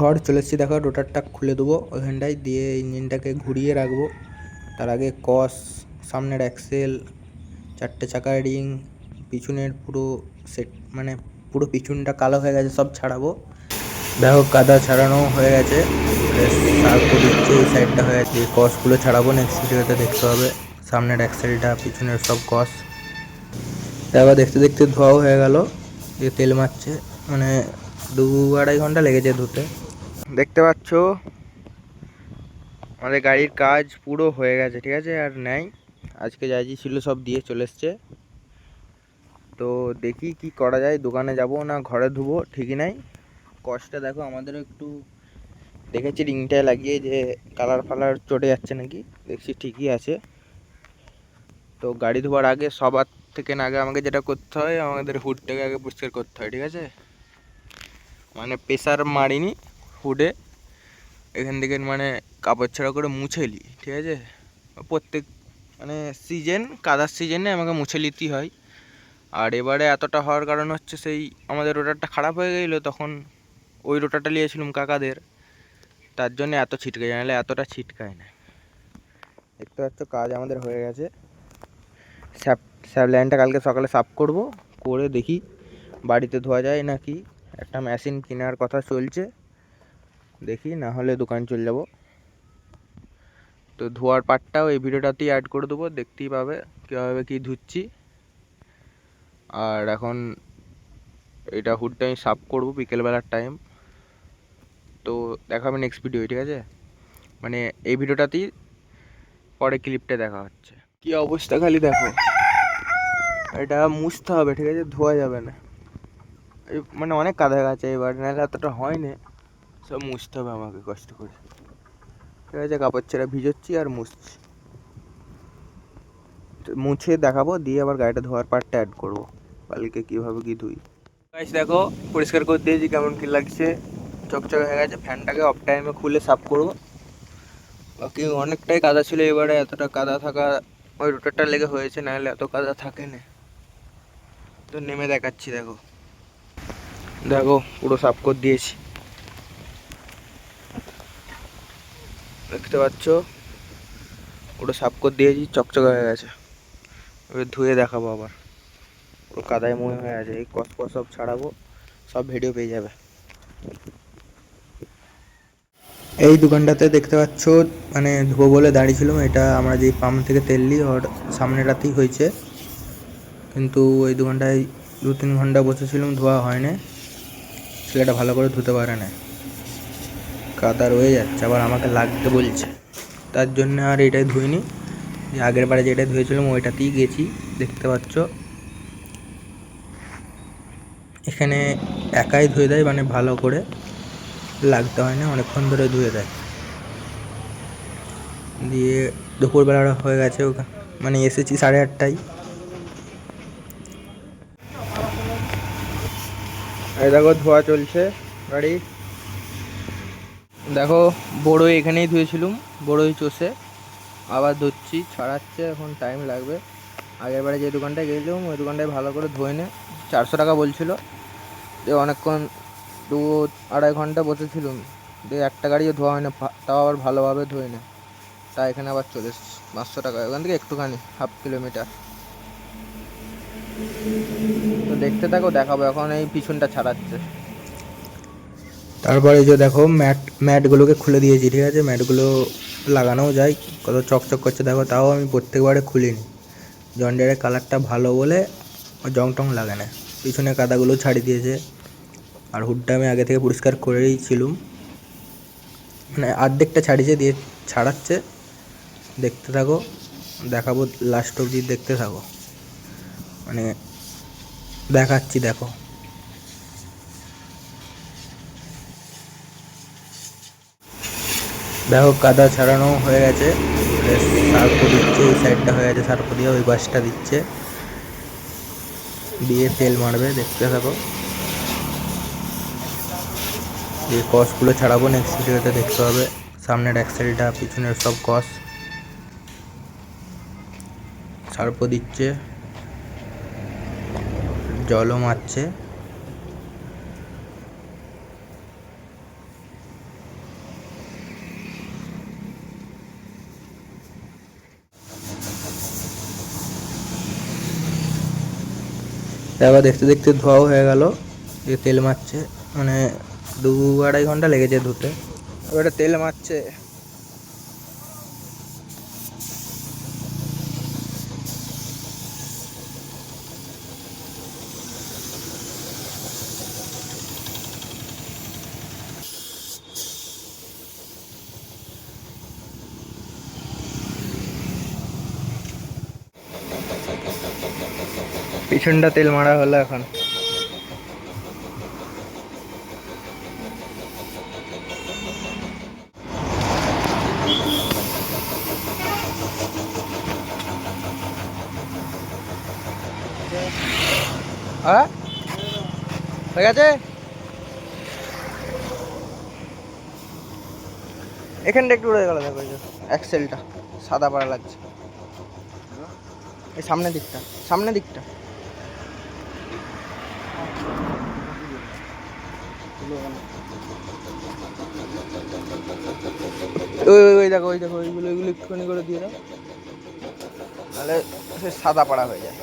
ঘর চলে এসেছি, দেখো রোটারটা খুলে দেবো ওইখানটায়, দিয়ে ইঞ্জিনটাকে ঘুরিয়ে রাখবো। তার আগে কস, সামনের অ্যাক্সেল, চারটে চাকার রিং, পিছনের পুরো সেট, মানে পুরো পিছনটা কালো হয়ে গেছে, সব ছাড়াবো। দেখো কাদা ছাড়ানো হয়ে গেছে, সার্কো দিচ্ছে এই সাইডটা হয়ে গেছে। কসগুলো ছাড়াবো, নেক্সট ভিডিওতে দেখতে হবে। সামনের অ্যাক্সেলটা, পিছনের সব কস। তারপর দেখতে দেখতে ধোয়াও হয়ে গেল, দিয়ে তেল মারছে, মানে 2-2.5 ঘন্টা লেগেছে ধুতে। দেখতে পাচ্ছ আমাদের গাড়ির কাজ পুরো হয়ে গেছে, ঠিক আছে, আর নেই। আজকে যা যা ছিল সব দিয়ে চলে এসছে। তো দেখি কি করা যায়, দোকানে যাব না ঘরে ধুবো ঠিকই নাই। কষ্টটা দেখো, আমাদেরও একটু দেখেছি রিংটায় লাগিয়ে যে কালার ফালার চটে যাচ্ছে নাকি, দেখছি ঠিকই আছে। তো গাড়ি ধোয়ার আগে সবার থেকে আগে আমাকে যেটা করতে হয়, আমাদের হুডটাকে আগে পরিষ্কার করতে হয়, ঠিক আছে। মানে প্রেসার মারিনি হুডে, এখান থেকে মানে কাপড় ছাড়া করে মুছে নিই, ঠিক আছে। প্রত্যেক মানে সিজন, কাদার সিজনে আমাকে মুছে নিতেই হয়। আর এবারে এতটা হওয়ার কারণ হচ্ছে, সেই আমাদের রোটারটা খারাপ হয়ে গেছিলো, তখন ওই রোটারটা নিয়েছিলাম কাকাদের, তার জন্য এত ছিটকে, জানালে এতটা ছিটকায় না। দেখতে পাচ্ছ কাজ আমাদের হয়ে গেছে। স্যাপ লাইনটা কালকে সকালে সাফ করব, করে দেখি বাড়িতে ধোয়া যায় নাকি। একটা মেশিন কেনার কথা চলছে, দেখি না হলে দোকান চলে যাব। তো ধোয়ার পার্টটাও এই ভিডিওটাতেই অ্যাড করে দেবো, দেখতেই পাবে কীভাবে কী ধুচ্ছি। আর এখন এটা হুডটা আমি সাফ করবো বিকেলবেলার টাইম। তো দেখা হবে নেক্সট ভিডিও, ঠিক আছে। মানে এই ভিডিওটাতেই পরে ক্লিপটা দেখা হচ্ছে। কি অবস্থা খালি দেখো, এটা মুছতে হবে, ঠিক আছে, ধোয়া যাবে না। মানে অনেক কাদা গেছে এবার, নাহলে এতটা হয় না। সব মুছতে হবে আমাকে কষ্ট করে, ঠিক আছে। কাপড় ছেড়ে ভিজোচ্ছি আর মুছছি, মুছে দেখাবো, দিয়ে আবার গাড়িটা ধোয়ার পার্টটা অ্যাড করবো কালকে কীভাবে কী ধুই। গাইস দেখো পরিষ্কার করে দিয়েছি, কেমন কী লাগছে, চকচকে হয়ে গেছে। ফ্যানটাকে অফ টাইমে খুলে সাফ করবো। বাকি অনেকটাই কাদা ছিল, এবারে এতটা কাদা থাকা ওই রোটারটা লেগে হয়েছে, নাহলে এত কাদা থাকে না। তো নেমে দেখাচ্ছি, দেখো দেখো পুরো সাফ করে দিয়েছি, দেখতে পাচ্ছ পুরো সাফ করে দিয়েছি, চকচকে হয়ে গেছে। এবার ধুয়ে দেখাবো, আবার পুরো কাদায় মনে হয়ে আছে। এই কসকস সব ছাড়াবো, সব ভিডিও পেয়ে যাবে। এই দোকানটাতে দেখতে পাচ্ছ, মানে ধোবো বলে দাঁড়িয়েছিলাম। এটা আমরা যেই পাম্প থেকে তেল নিই ওর সামনে রাতেই হয়েছে, কিন্তু এই দোকানটায় 2-3 ঘন্টা বসেছিলাম, ধোয়া হয় না। ছেলেটা ভালো করে ধুতে পারে না, কাদা রয়ে যাচ্ছে, আবার আমাকে লাগতে বলছে। তার জন্য আর এটাই ধুইনি। আগের বারে যেটা ধুয়েছিলাম ওইটাতেই গেছি, দেখতে পাচ্ছ। এখানে একাই ধুয়ে দেয়, মানে ভালো করে লাগতে হয় না, অনেকক্ষণ ধরে ধুয়ে দেয়। দিয়ে দুপুরবেলা হয়ে গেছে, মানে এসেছি 8:30টায়। এই দেখো ধোয়া চলছে গাড়ি। দেখো বড়ই এখানেই ধুয়েছিলাম, বড়ই চষে আবার ধুচ্ছি, ছাড়াচ্ছে, এখন টাইম লাগবে। আগের বারে যে দোকানটায় গিয়েছিলাম ওই দোকানটায় ভালো করে ধুয়ে নে, 400 টাকা বলছিল। দিয়ে অনেকক্ষণ 2-2.5 ঘন্টা বসেছিলাম, দিয়ে একটা গাড়িও ধোয়া হয় না, তাও আবার ভালোভাবে ধুয়ে না। তাই এখানে আবার চলে এসেছি। 500 টাকা, ওখান থেকে একটুখানি 1/2 কিলোমিটার। তো দেখতে থাকো, দেখাবো। এখন এই পিছনটা ছাড়াচ্ছে। তারপরে যে দেখো ম্যাটগুলোকে খুলে দিয়েছি, ঠিক আছে। ম্যাটগুলো লাগানোও যায়, কত চকচক করছে দেখো। তাও আমি প্রত্যেকবারে খুলিনি, জন ডিয়ারের কালারটা ভালো বলে জং টং লাগে না। পিছনে কাদাগুলো ছাড়িয়ে দিয়েছে। আর হুডটা আমি আগে থেকে পরিষ্কার করেই ছিলাম, মানে অর্ধেকটা ছাড়িয়েছে, দিয়ে ছাড়াচ্ছে। দেখতে থাকো, দেখাবো লাস্ট অবধি, দেখতে থাকো, মানে দেখাচ্ছি। দেখো দেখো কাদা ছাড়ানো হয়ে গেছে, সার্কো দিচ্ছে, এই সাইডটা হয়ে গেছে সার্কো দিয়ে, ওই বাসটা দিচ্ছে, দিয়ে তেল মারবে, দেখতে থাকো। দিয়ে কসগুলো ছাড়াবো, নেক্সট ভিডিওতে দেখতে হবে। সামনের অ্যাক্সেলটা, পিছনের সব কস। সার্কো দিচ্ছে, জলও মারছে। তারপর দেখতে দেখতে ধোয়াও হয়ে গেল, যে তেল মারছে, মানে 2-2.5 ঘন্টা লেগেছে ধুতে। এবারে তেল মারছে। পিছনটা তেল মারা হলো এখন। হ্যাঁ হয়ে গেছে। এখানটা একটু উড়ে গেল, দেখো অ্যাক্সেলটা সাদা পাড়া লাগছে, এই সামনের দিকটা, সামনের দিকটা। ওই ওই ওই দেখো, ওই দেখো, ওইগুলো ওইগুলো একটুখানি করে দিয়ে দাও, তাহলে সে সাদা পাড়া হয়ে যায়।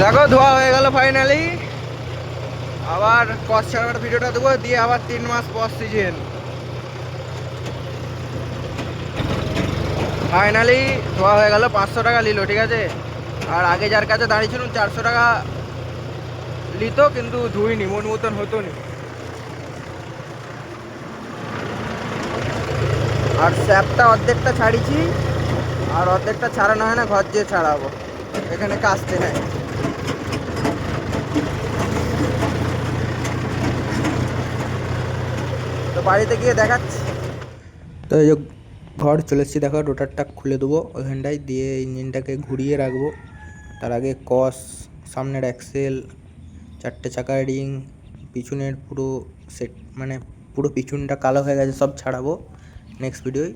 দেখো ধোয়া হয়ে গেল ফাইনালি। আবার কস ছাড়ার ভিডিওটা দেবো, দিয়ে আবার 3 মাস পর সিজন। ফাইনালি ধোয়া হয়ে গেল, 500 টাকা নিল, ঠিক আছে। আর আগে যার কাছে দাঁড়িয়েছিলাম 400 টাকা নিত, কিন্তু ধুইনি, মন মতন হতো নি। আর স্যাপটা অর্ধেকটা ছাড়িয়েছি, আর অর্ধেকটা ছাড়ানো হয় না, ঘর যেয়ে ছাড়াবো, এখানে কাস্তে নাই। তো বাড়িতে গিয়ে দেখাচ্ছি। তো এই যে ঘর চলে এসেছি, দেখো রোটারটা খুলে দেবো ওইখানটায়, দিয়ে ইঞ্জিনটাকে ঘুরিয়ে রাখবো। তার আগে কস, সামনের অ্যাক্সেল, 4টে চাকার রিং, পিছনের পুরো সেট, মানে পুরো পিছনটা কালো হয়ে গেছে, সব ছাড়াবো নেক্সট ভিডিওয়।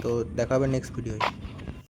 তো দেখা হবে নেক্সট ভিডিওয়।